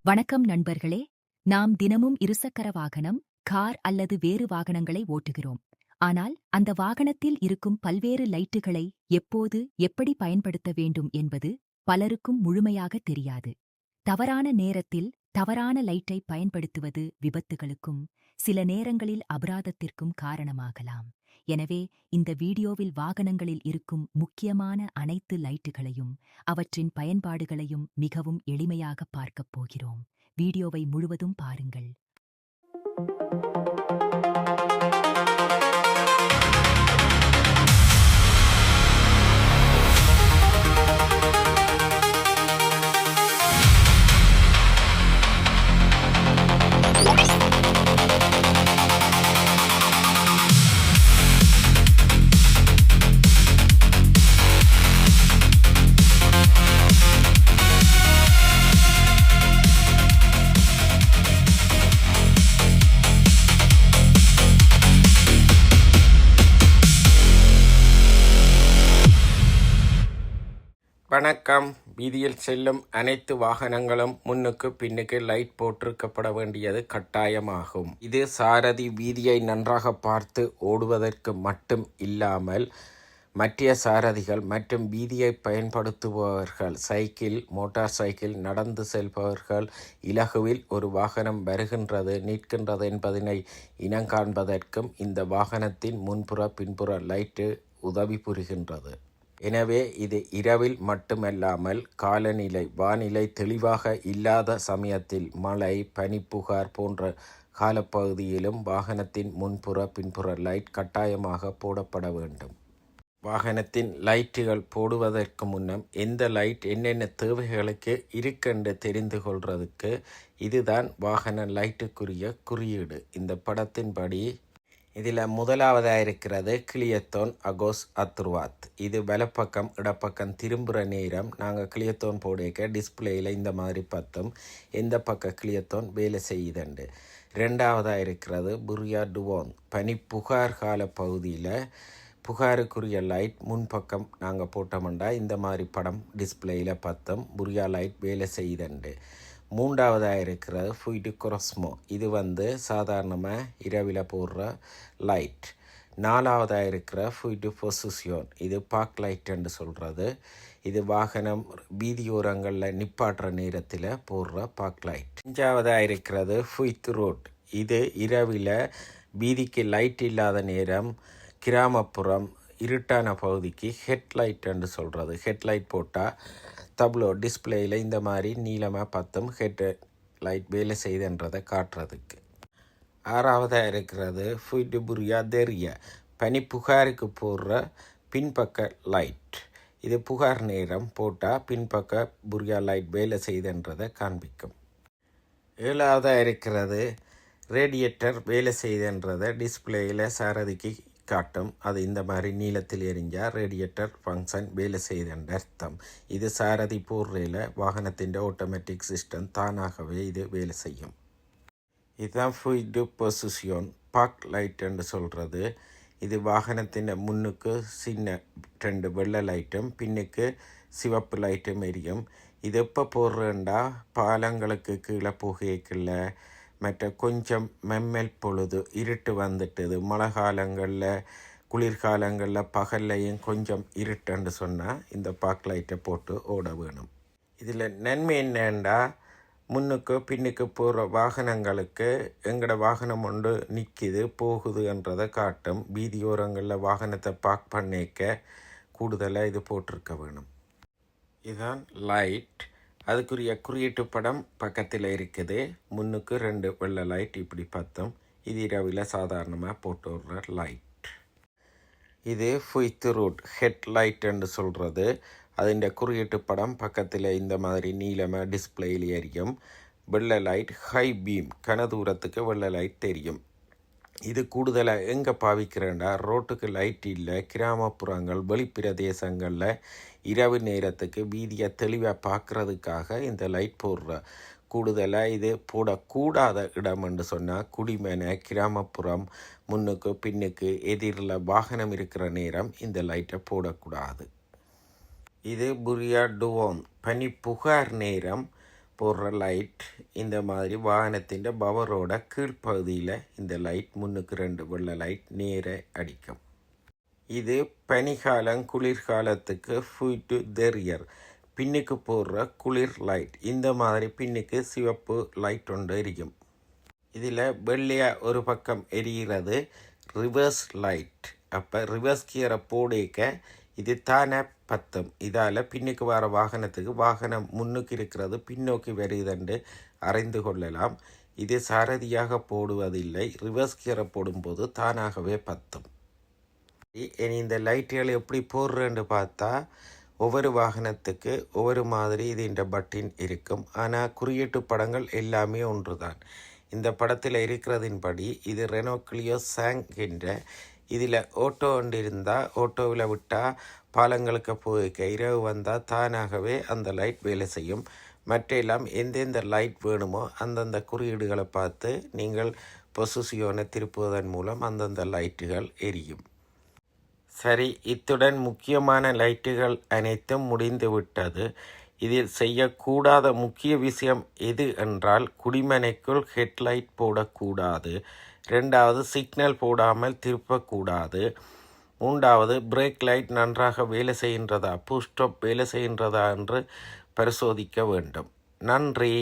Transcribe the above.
வணக்கம் நண்பர்களே. நாம் தினமும் இருசக்கர வாகனம், கார் அல்லது வேறு வாகனங்களை ஓட்டுகிறோம். ஆனால் அந்த வாகனத்தில் இருக்கும் பல்வேறு லைட்டுகளை எப்போது, எப்படி பயன்படுத்த வேண்டும் என்பது பலருக்கும் முழுமையாக தெரியாது. தவறான நேரத்தில் தவறான லைட்டை பயன்படுத்துவது விபத்துகளுக்கும், சில நேரங்களில் அபராதத்திற்கும் காரணமாகலாம். எனவே இந்த வீடியோவில் வாகனங்களில் இருக்கும் முக்கியமான அனைத்து லைட்டுகளையும், அவற்றின் பயன்பாடுகளையும் மிகவும் எளிமையாக பார்க்கப் போகிறோம். வீடியோவை முழுவதும் பாருங்கள். வணக்கம். வீதியில் செல்லும் அனைத்து வாகனங்களும் முன்னுக்கு பின்னுக்கு லைட் போட்டிருக்கப்பட வேண்டியது கட்டாயமாகும். இது சாரதி வீதியை நன்றாக பார்த்து ஓடுவதற்கு மட்டும் இல்லாமல் மற்ற சாரதிகள் மற்றும் வீதியை பயன்படுத்துபவர்கள், சைக்கிள், மோட்டார் சைக்கிள், நடந்து செல்பவர்கள் இலகுவில் ஒரு வாகனம் வருகின்றது, நிற்கின்றது என்பதனை இனங்காண்பதற்கும் இந்த வாகனத்தின் முன்புற பின்புற லைட்டு உதவி புரிகின்றது. எனவே இது இரவில் மட்டுமல்லாமல் காலநிலை, வானிலை தெளிவாக இல்லாத சமயத்தில் மழை, பனிப்புகார் போன்ற காலப்பகுதியிலும் வாகனத்தின் முன்புற பின்புற லைட் கட்டாயமாக போடப்பட வேண்டும். வாகனத்தின் லைட்டுகள் போடுவதற்கு முன்னம் எந்த லைட் என்னென்ன தேவைகளுக்கு இருக்கென்று தெரிந்து கொள்றதுக்கு இதுதான் வாகன லைட்டுக்குரிய குறியீடு. இந்த படத்தின்படி இதில் முதலாவதாக இருக்கிறது கிளியத்தோன் அகோஸ் அத்ருவாத். இது வலப்பக்கம் இடப்பக்கம் திரும்புகிற நேரம் நாங்கள் கிளியத்தோன் போடுக்க டிஸ்பிளேயில் இந்த மாதிரி பார்த்தோம் எந்த பக்கம் கிளியத்தோன் வேலை செய்யுதுண்டு. ரெண்டாவதாக இருக்கிறது புரியா டுவோன். பனி புகார் கால பகுதியில் புகாருக்குரிய லைட் முன்பக்கம் நாங்கள் போட்டோம்டா இந்த மாதிரி படம் டிஸ்பிளேயில் பார்த்தோம் புரியா லைட் வேலை செய்யுதுண்டு. மூன்றாவதாக இருக்கிறது ஃபுய்டு கொரஸ்மோ. இது சாதாரணமாக இரவில் போடுற லைட். நாலாவதாக இருக்கிற ஃபுய்டு பொசிஷன். இது பார்க் லைட்டுன்னு சொல்கிறது. இது வாகனம் வீதியோரங்களில் நிப்பாட்டுற நேரத்தில் போடுற பார்க் லைட். அஞ்சாவதாக இருக்கிறது ஃபுய்த் ரோட். இது இரவில் வீதிக்கு லைட் இல்லாத நேரம் கிராமப்புறம் இருட்டான பகுதிக்கு ஹெட்லைட்டுன்னு சொல்கிறது. ஹெட்லைட் போட்டால் தப்ளோ டிஸ்பிளேயில் இந்த மாதிரி நீளமாக பத்தும் ஹெட் லைட் வேலை செய்துன்றதை காட்டுறதுக்கு. ஆறாவதாக இருக்கிறது ஃபுய்டு புரியா தெரிய. பனி புகாருக்கு போடுற பின்பக்க லைட். இது புகார் நேரம் போட்டால் பின்பக்க புரியா லைட் வேலை செய்துன்றதை காண்பிக்கும். ஏழாவதாக இருக்கிறது ரேடியேட்டர் வேலை செய்துன்றதை டிஸ்பிளேயில் சாரதிக்கு காட்டும். அது இந்த மாதிரி நீளத்தில் எரிஞ்சால் ரேடியேட்டர் ஃபங்க்ஷன் வேலை செய்தன்ற அர்த்தம். இது சாரதி போடுறையில் வாகனத்தின் ஆட்டோமேட்டிக் சிஸ்டம் தானாகவே இது வேலை செய்யும். இதுதான் ஃபுய்டு பொசிஷன் பார்க் லைட்டுன்னு சொல்கிறது. இது வாகனத்தின் முன்னுக்கு சின்ன 2 வெள்ளை லைட்டும் பின்னுக்கு சிவப்பு லைட்டும் எரியும். இது எப்போ போடுறேன்டா பாலங்களுக்கு கீழே புகைக்குள்ள மற்ற கொஞ்சம் மெம்மல் பொழுது இருட்டு வந்துட்டுது, மழை காலங்களில் குளிர்காலங்களில் பகல்லையும் கொஞ்சம் இருட்டுன்னு சொன்னால் இந்த பார்க் லைட்டை போட்டு ஓட வேணும். இதில் நன்மை என்னண்டா முன்னுக்கு பின்னுக்கு போகிற வாகனங்களுக்கு எங்களோட வாகனம் ஒன்று நிற்கிது போகுதுன்றதை காட்டும். வீதியோரங்களில் வாகனத்தை பார்க் பண்ணிக்க கூடுதலாக இது போட்டிருக்க வேணும். இதுதான் லைட். அதுக்குரிய குறியீட்டு படம் பக்கத்தில் இருக்குது. முன்னுக்கு 2 வெள்ளை லைட் இப்படி பார்த்தோம். இது இரவில் சாதாரணமாக போட்டு விடுற லைட். இது ஃபுய்த் ரோட் ஹெட் லைட்டுன்னு சொல்கிறது. அதிൻ്റെ குறியீட்டு படம் பக்கத்தில் இந்த மாதிரி நீளமாக டிஸ்பிளேயில் எரியும். வெள்ளை லைட் ஹை பீம், கனதூரத்துக்கு வெள்ளை லைட் தெரியும். இது கூடுதலாக எங்கே பாவிக்கிறேன்டா ரோட்டுக்கு லைட் இல்லை, கிராமப்புறங்கள் வெளிப்பிரதேசங்களில் இரவு நேரத்துக்கு வீதியை தெளிவாக பார்க்குறதுக்காக இந்த லைட் போடுற. கூடுதலாக இது போடக்கூடாத இடம்னு சொன்னால் குடிமனை, கிராமப்புறம், முன்னுக்கு பின்னுக்கு எதிரில் வாகனம் இருக்கிற நேரம் இந்த லைட்டை போடக்கூடாது. இது புரியா டுவோன். பனி புகார் நேரம் போடுற லைட் இந்த மாதிரி வாகனத்தின் பவரோட கீழ்ப்பகுதியில் இந்த லைட் முன்னுக்கு 2 வெள்ளை லைட் நேர அடிக்கும். இது பனிக்காலம் குளிர்காலத்துக்கு ஃபுட்டு தெரியர் பின்னுக்கு போடுற குளிர் லைட். இந்த மாதிரி பின்னுக்கு சிவப்பு லைட் ஒன்று எரியும். இதில் வெள்ளையாக ஒரு பக்கம் எரிகிறது ரிவர்ஸ் லைட். அப்போ ரிவர்ஸ் கியரை போடிக்க இது தானே பத்தும். இதால் பின்னுக்கு வர வாகனத்துக்கு வாகனம் முன்னுக்கு இருக்கிறது பின்னோக்கி வருகுதுன்னு அறிந்து கொள்ளலாம். இது சாரதியாக போடுவதில்லை, ரிவர்ஸ் கியரை போடும்போது தானாகவே பத்தும். இனி இந்த லைட்டுகள் எப்படி போடுறேன்னு பார்த்தா ஒவ்வொரு வாகனத்துக்கு ஒவ்வொரு மாதிரி இதுன்ற பட்டின் இருக்கும். ஆனால் குறியீட்டு படங்கள் எல்லாமே ஒன்று தான். இந்த படத்தில் இருக்கிறதின்படி இது ரெனோ கிளியோ சாங் என்ற இதில் ஓட்டோ ஒன்று இருந்தால் ஓட்டோவில் விட்டால் பாலங்களுக்கு போய்க்க இரவு வந்தால் தானாகவே அந்த லைட் வேலை செய்யும். மற்றெல்லாம் எந்தெந்த லைட் வேணுமோ அந்தந்த குறியீடுகளை பார்த்து நீங்கள் பொசிஷனை திருப்புவதன் மூலம் அந்தந்த லைட்டுகள் எரியும். சரி, இத்துடன் முக்கியமான லைட்டுகள் அனைத்தும் முடிந்து விட்டது. இதில் செய்யக்கூடாத முக்கிய விஷயம் எது என்றால் குடிமனைக்குள் ஹெட்லைட் போடக்கூடாது. 2வது சிக்னல் போடாமல் திருப்பக்கூடாது. 3வது பிரேக் லைட் நன்றாக வேலை செய்கின்றதா, புஷ் ஸ்டாப் வேலை செய்கின்றதா என்று பரிசோதிக்க வேண்டும். நன்றி.